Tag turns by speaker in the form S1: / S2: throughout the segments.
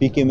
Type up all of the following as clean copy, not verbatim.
S1: PKM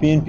S1: PNP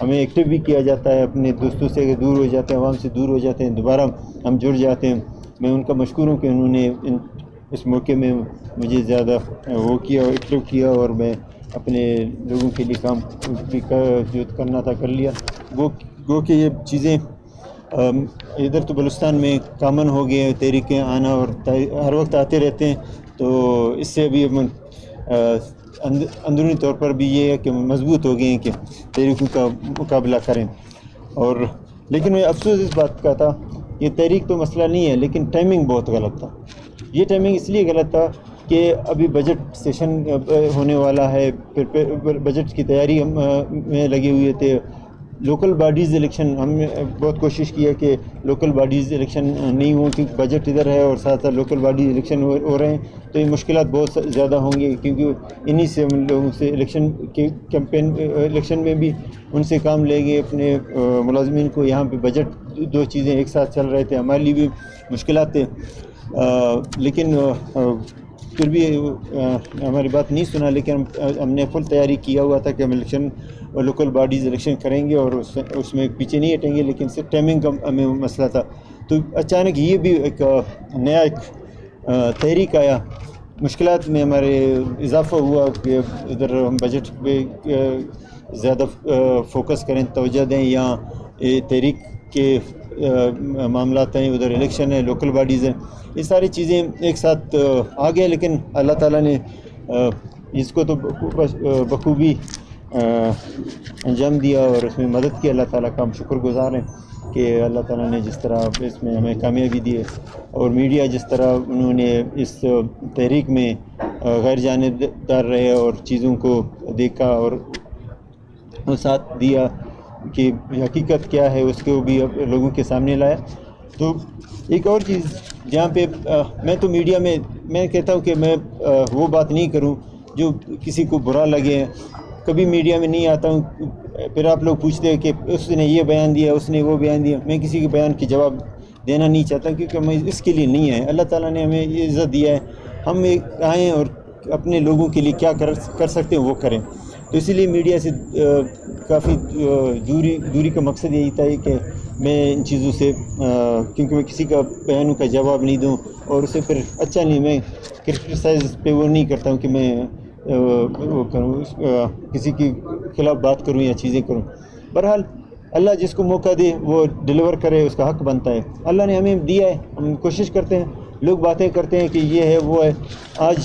S1: ہمیں active بھی کیا جاتا ہے، اپنے دوستوں سے دور ہو جاتے ہیں، عوام سے دور ہو جاتے ہیں، دوبارہ ہم جڑ جاتے ہیں۔ میں ان کا مشکور ہوں کہ انہوں نے اس موقع میں مجھے زیادہ وہ کیا، ایکٹیو کیا، اور میں اپنے لوگوں کے لیے کام بھی جو کرنا تھا کر لیا۔ گو کہ یہ چیزیں ادھر تو بلوچستان میں کامن ہو گئے تحریکیں آنا، اور ہر وقت آتے رہتے ہیں، تو اس سے ابھی اندرونی طور پر بھی یہ ہے کہ مضبوط ہو گئے ہیں کہ تحریکوں کا مقابلہ کریں۔ اور لیکن میں افسوس اس بات کا تھا، یہ تحریک تو مسئلہ نہیں ہے، لیکن ٹائمنگ بہت غلط تھا۔ یہ ٹائمنگ اس لیے غلط تھا کہ ابھی بجٹ سیشن ہونے والا ہے، پھر بجٹ کی تیاری میں لگے ہوئے تھے۔ لوکل باڈیز الیکشن ہم نے بہت کوشش کی ہے کہ لوکل باڈیز الیکشن نہیں ہوں، کیونکہ بجٹ ادھر ہے اور ساتھ ساتھ لوکل باڈیز الیکشن ہو رہے ہیں، تو یہ مشکلات بہت زیادہ ہوں گی، کیونکہ انہی سے ہم لوگوں سے الیکشن کے کیمپین الیکشن میں بھی ان سے کام لیں گے اپنے ملازمین کو۔ یہاں پہ بجٹ دو چیزیں ایک ساتھ چل رہے تھے، ہمارے لیے بھی مشکلات تھے، لیکن پھر بھی ہماری بات نہیں سنا، لیکن ہم نے فل تیاری کیا ہوا تھا کہ ہم الیکشن اور لوکل باڈیز الیکشن کریں گے، اور اس میں پیچھے نہیں ہٹیں گے، لیکن صرف ٹائمنگ کا ہمیں مسئلہ تھا۔ تو اچانک یہ بھی ایک نیا تحریک آیا، مشکلات میں ہمارے اضافہ ہوا کہ ادھر ہم بجٹ پہ زیادہ فوکس کریں، توجہ دیں، یا تحریک کے معاملات ہیں، ادھر الیکشن ہے، لوکل باڈیز ہیں، یہ ساری چیزیں ایک ساتھ آ گئے، لیکن اللہ تعالیٰ نے اس کو تو بخوبی انجام دیا اور اس میں مدد کی۔ اللہ تعالیٰ کا ہم شکر گزار ہیں کہ اللہ تعالیٰ نے جس طرح اس میں ہمیں کامیابی دی ہے، اور میڈیا جس طرح انہوں نے اس تحریک میں غیر جانبدار رہے اور چیزوں کو دیکھا اور ساتھ دیا کہ حقیقت کیا ہے اس کو بھی لوگوں کے سامنے لایا۔ تو ایک اور چیز جہاں پہ میں تو میڈیا میں کہتا ہوں کہ میں وہ بات نہیں کروں جو کسی کو برا لگے، کبھی میڈیا میں نہیں آتا ہوں، پھر آپ لوگ پوچھتے ہیں کہ اس نے یہ بیان دیا، اس نے وہ بیان دیا۔ میں کسی کے بیان کی جواب دینا نہیں چاہتا، کیونکہ میں اس کے لیے نہیں ہے۔ اللہ تعالیٰ نے ہمیں یہ عزت دیا ہے، ہم آئیں اور اپنے لوگوں کے لیے کیا کر سکتے ہیں وہ کریں۔ تو اسی لیے میڈیا سے کافی دوری کا مقصد یہی تھا کہ میں ان چیزوں سے کیونکہ میں کسی کا بیانوں کا جواب نہیں دوں، اور اسے پھر اچھا نہیں، میں کرٹیسائز پہ وہ نہیں کرتا ہوں کہ میں وہ کروں، کسی کے خلاف بات کروں یا چیزیں کروں۔ بہرحال اللہ جس کو موقع دے وہ ڈیلیور کرے، اس کا حق بنتا ہے۔ اللہ نے ہمیں دیا ہے، ہم کوشش کرتے ہیں، لوگ باتیں کرتے ہیں کہ یہ ہے وہ ہے، آج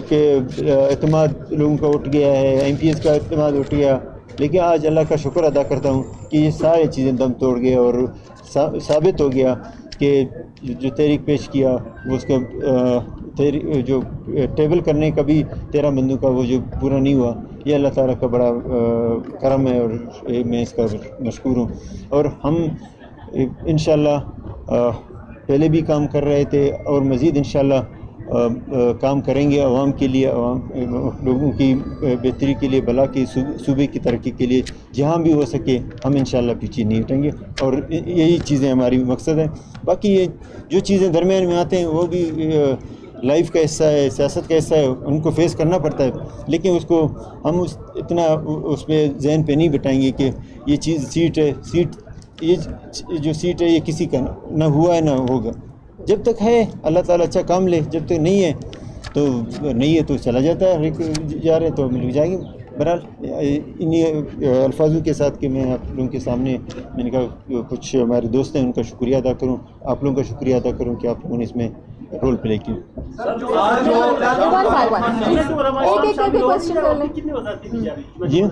S1: کہ اعتماد لوگوں کا اٹھ گیا ہے، ایم پی ایس کا اعتماد اٹھ گیا، لیکن آج اللہ کا شکر ادا کرتا ہوں کہ یہ ساری چیزیں دم توڑ گئے، اور ثابت ہو گیا کہ جو تحریک پیش کیا وہ اس کا جو ٹیبل کرنے کا بھی 13 بندوں کا وہ جو پورا نہیں ہوا، یہ اللہ تعالیٰ کا بڑا کرم ہے، اور میں اس کا مشکور ہوں۔ اور ہم انشاءاللہ پہلے بھی کام کر رہے تھے، اور مزید انشاءاللہ کام کریں گے عوام کے لیے، عوام لوگوں کی بہتری کے لیے، بھلا کی صوبے کی ترقی کے لیے، جہاں بھی ہو سکے ہم انشاءاللہ پیچھے نہیں ہٹیں گے، اور یہی چیزیں ہماری مقصد ہیں۔ باقی یہ جو چیزیں درمیان میں آتے ہیں وہ بھی لائف کا حصہ ہے، سیاست کا حصہ ہے، ان کو فیس کرنا پڑتا ہے، لیکن اس کو ہم اتنا اس پہ ذہن پہ نہیں بٹائیں گے کہ یہ چیز سیٹ ہے، یہ جو سیٹ ہے یہ کسی کا نہ ہوا ہے نہ ہوگا۔ جب تک ہے اللہ تعالیٰ اچھا کام لے، جب تک نہیں ہے تو چلا جاتا ہے، جا رہے تو مل جائے گی۔ بہرحال انہی الفاظوں کے ساتھ کہ میں آپ لوگوں کے سامنے میں نے کہا کچھ ہمارے دوست ہیں ان کا شکریہ ادا کروں، آپ لوگوں کا شکریہ ادا کروں کہ آپ لوگوں نے اس میں رول پلے کیا۔ جی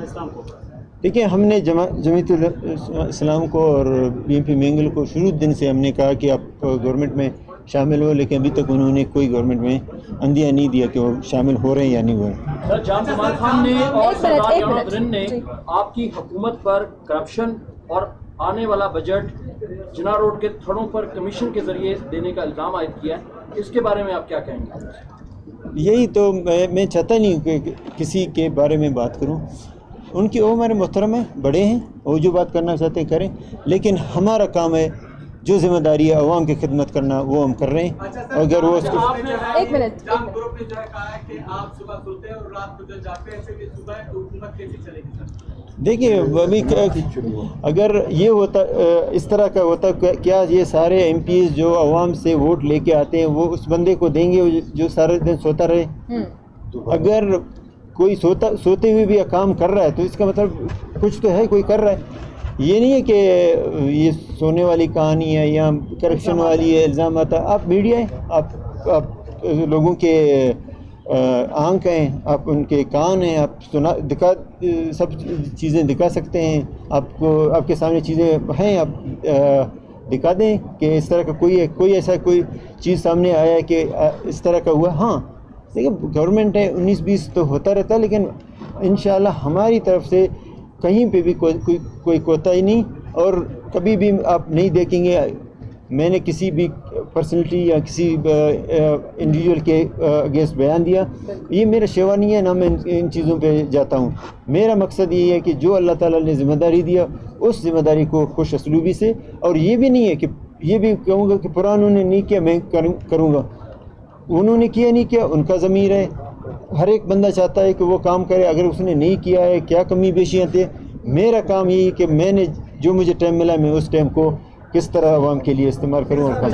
S1: دیکھیں، ہم نے جمعیت الاسلام کو اور بی ایم پی مینگل کو شروع دن سے ہم نے کہا کہ آپ گورنمنٹ میں شامل ہو، لیکن ابھی تک انہوں نے کوئی گورنمنٹ میں عندیہ نہیں دیا کہ وہ شامل ہو رہے ہیں یا نہیں ہو رہے ہیں۔
S2: سر، جان کمال خان نے اور سردار جمال نے آپ کی حکومت پر کرپشن اور آنے والا بجٹ جناح روڈ کے تھڑوں پر کمیشن کے ذریعے دینے کا الزام عائد کیا ہے، اس کے بارے میں آپ کیا کہیں گے؟
S1: یہی تو میں چاہتا نہیں کہ کسی کے بارے میں بات کروں، ان کی وہ ہمارے محترم ہیں، بڑے ہیں، وہ جو بات کرنا چاہتے ہیں کریں، لیکن ہمارا کام ہے جو ذمہ داری ہے عوام کی خدمت کرنا وہ ہم کر رہے ہیں۔ اگر وہ
S3: ایک منٹ، گروپ نے جو ہے کہا ہے کہ آپ صبح سوتے ہیں اور رات کو جل جاتے ہیں، ایسے بھی صبح حکومت کیسی چلے گی سر؟
S1: دیکھیے ابھی اگر یہ ہوتا اس طرح کا ہوتا کیا یہ سارے ایم پیز جو عوام سے ووٹ لے کے آتے ہیں وہ اس بندے کو دیں گے جو سارے دن سوتا رہے؟ اگر کوئی سوتے ہوئے بھی کام کر رہا ہے تو اس کا مطلب کچھ تو ہے، کوئی کر رہا ہے. یہ نہیں ہے کہ یہ سونے والی کہانی ہے یا کرپشن والی ہے الزامات. آپ میڈیا ہیں، آپ لوگوں کے آنکھ ہیں، آپ ان کے کان ہیں، آپ سب چیزیں دکھا سکتے ہیں. آپ کو آپ کے سامنے چیزیں ہیں، آپ دکھا دیں کہ اس طرح کا کوئی ایسا کوئی چیز سامنے آیا ہے کہ اس طرح کا ہوا. ہاں دیکھیں گورنمنٹ ہے 19-20 تو ہوتا رہتا ہے، لیکن انشاءاللہ ہماری طرف سے کہیں پہ بھی کوئی کوتاہی نہیں. اور کبھی بھی آپ نہیں دیکھیں گے میں نے کسی بھی پرسنلٹی یا کسی انڈیویجول کے اگینسٹ بیان دیا. یہ میرا شیوا نہیں ہے، نہ میں ان چیزوں پہ جاتا ہوں. میرا مقصد یہ ہے کہ جو اللہ تعالیٰ نے ذمہ داری دیا اس ذمہ داری کو خوش اسلوبی سے، اور یہ بھی نہیں ہے کہ یہ بھی کہوں گا کہ پرانوں نے نہیں کیا میں کروں گا. انہوں نے کیا نہیں کیا ان کا ضمیر ہے. ہر ایک بندہ چاہتا ہے کہ وہ کام کرے. اگر اس نے نہیں کیا ہے کیا کمی بیشیاں تھے، میرا کام یہی کہ میں نے جو مجھے ٹائم ملا میں اس ٹائم کو کس طرح عوام کے لیے استعمال کروں. اور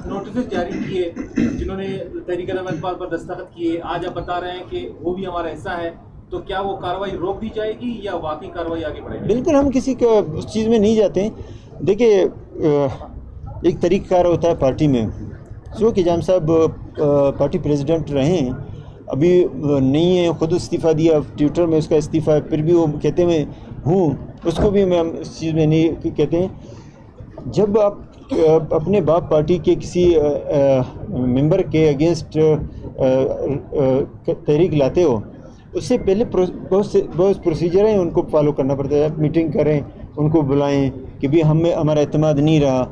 S4: نوٹسز جاری کیے جنہوں نے تحریک اقبال پر دستخط کیے، آج آپ بتا رہے ہیں کہ وہ بھی ہمارا حصہ ہے، تو کیا وہ کارروائی روک دی جائے گی یا واقعی کارروائی آگے بڑھے گی؟
S1: بالکل ہم کسی کا اس چیز میں نہیں جاتے ہیں. دیکھیے ایک طریقہ کار ہوتا ہے پارٹی میں. کہ جام صاحب پارٹی پریزیڈنٹ رہے ہیں، ابھی نہیں ہیں، خود استعفیٰ دیا ٹویٹر میں اس کا استعفیٰ ہے، پھر بھی وہ کہتے ہیں ہوں، اس کو بھی ہم اس چیز میں نہیں کہتے ہیں. جب آپ اپنے باپ پارٹی کے کسی ممبر کے اگینسٹ تحریک لاتے ہو، اس سے پہلے بہت پروسیجر ہیں، ان کو فالو کرنا پڑتا ہے. آپ میٹنگ کریں، ان کو بلائیں کہ بھی ہمارا اعتماد نہیں رہا.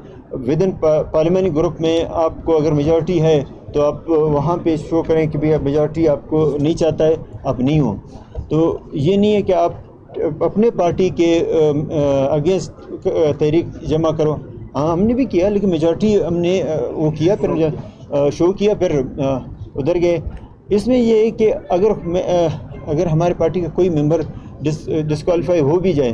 S1: ودن پارلیمانی گروپ میں آپ کو اگر میجارٹی ہے تو آپ وہاں پہ شو کریں کہ بھی میجارٹی آپ کو نہیں چاہتا ہے، آپ نہیں ہو. تو یہ نہیں ہے کہ آپ اپنے پارٹی کے اگینسٹ تحریک جمع کرو. ہاں ہم نے بھی کیا، لیکن میجارٹی ہم نے وہ کیا، پھر شو کیا، پھر ادھر گئے. اس میں یہ ہے کہ اگر ہمارے پارٹی کا کوئی ممبر ڈسکوالیفائی ہو بھی جائے،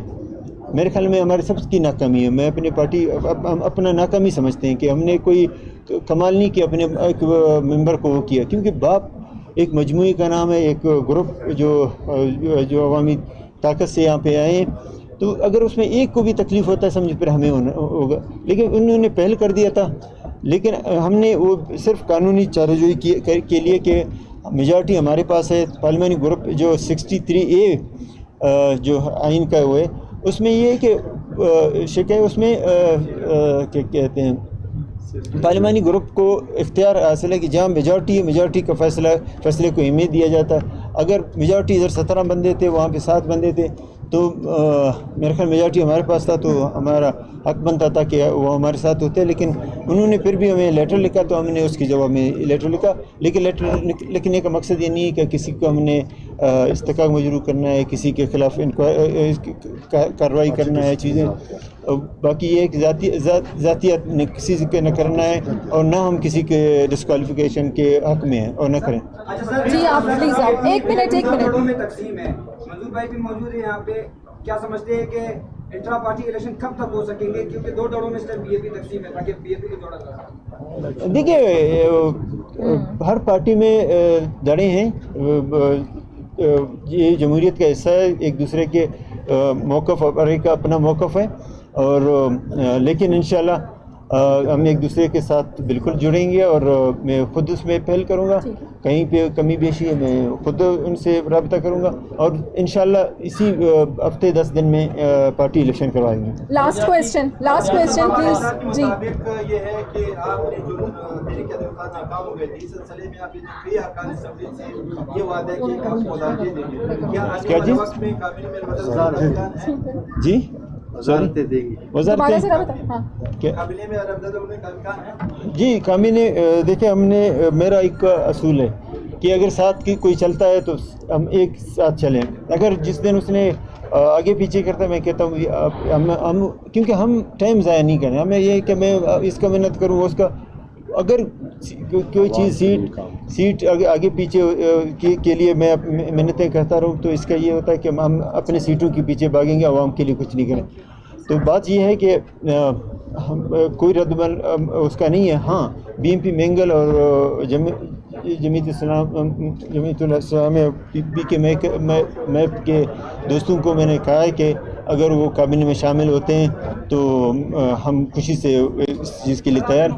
S1: میرے خیال میں ہمارے سب کی ناکامی ہے. میں اپنی پارٹی اپنا ناکامی سمجھتے ہیں کہ ہم نے کوئی کمال نہیں کیا اپنے ایک ممبر کو وہ کیا، کیونکہ باپ ایک مجموعی کا نام ہے، ایک گروپ جو عوامی طاقت سے یہاں پہ آئے ہیں. تو اگر اس میں ایک کو بھی تکلیف ہوتا ہے سمجھ پھر ہمیں ہوگا. لیکن انہوں نے پہل کر دیا تھا، لیکن ہم نے وہ صرف قانونی چارہ جوئی کے لیے کہ میجارٹی ہمارے پاس ہے. پارلیمانی گروپ جو 63A جو آئین کا وہ ہے، اس میں یہ ہے کہ اس میں کیا کہتے ہیں، پارلیمانی گروپ کو اختیار حاصل ہے کہ جہاں میجارٹی کا فیصلے کو اہمیت دیا جاتا ہے. اگر میجارٹی ادھر 17 بندے تھے، وہاں پہ 7 بندے تھے، تو میرے خیال میجارٹی ہمارے پاس تھا، تو ہمارا حق بنتا تھا کہ وہ ہمارے ساتھ ہوتے. لیکن انہوں نے پھر بھی ہمیں لیٹر لکھا، تو ہم نے اس کے جواب میں لیٹر لکھا. لیکن لیٹر لکھنے کا مقصد یہ نہیں ہے کہ کسی کو ہم نے استحقاق مجروح کرنا ہے، کسی کے خلاف کارروائی کرنا ہے چیزیں. باقی یہ کہ ذاتیت نے کسی کے نہ کرنا ہے، اور نہ ہم کسی کے ڈسکوالیفیکیشن کے حق میں ہیں اور نہ کریں.
S3: جی آپ پلیز ایک منٹ
S5: میں تقسیم ہے. منظور بھائی بھی موجود ہے یہاں پہ. کیا سمجھتے ہیں کہ انٹرا پارٹی الیکشن کب تک ہو سکیں گے؟ کیونکہ 2 دوڑوں میں صرف BJP تقسیم ہے، تاکہ BJP کو جوڑا جائے.
S1: دیکھیے ہر پارٹی میں دڑیں ہیں، یہ جمہوریت کا حصہ ہے. ایک دوسرے کے موقف، ہر ایک کا اپنا موقف ہے، اور لیکن انشاءاللہ ہم ایک دوسرے کے ساتھ بالکل جڑیں گے، اور میں خود اس میں پہل کروں گا. کہیں پہ کمی بیشی ہے میں خود ان سے رابطہ کروں گا، اور انشاءاللہ اسی ہفتے 10 دن میں پارٹی الیکشن کروائیں گے.
S3: Last question please. جی
S6: یہ ہے کہ آپ نے جو تحریک انصاف ناکام ہو گئے تھے، اس سلسلے میں آپ نے کئی ارکان اسمبلی سے یہ وعدہ کیا کہ آپ وزارتیں دیں گے. کیا آنے والے وقت میں کابینہ میں بدل ہے؟
S1: جی
S6: وزارتیں دیں گے. کابینہ میں رفض ہونے کا امکان ہے؟
S1: جی کابینہ دیکھیں، ہم نے میرا ایک اصول ہے کہ اگر ساتھ کی کوئی چلتا ہے تو ہم ایک ساتھ چلیں. اگر جس دن اس نے آگے پیچھے کرتا ہے، میں کہتا ہوں ہم کیونکہ ہم ٹائم ضائع نہیں کریں. ہمیں یہ ہے کہ میں اس کا محنت کروں، اس کا اگر کوئی چیز سیٹ آگے پیچھے کے لیے میں منتیں کرتا رہوں تو اس کا یہ ہوتا ہے کہ ہم اپنے سیٹوں کے پیچھے بھاگیں گے، عوام کے لیے کچھ نہیں کریں. تو بات یہ ہے کہ کوئی رد عمل اس کا نہیں ہے. ہاں BNP مینگل اور جمعیت الاسلام پی کے میپ کے دوستوں کو میں نے کہا ہے کہ اگر وہ کابینہ میں شامل ہوتے ہیں تو ہم خوشی سے اس چیز کے لیے تیار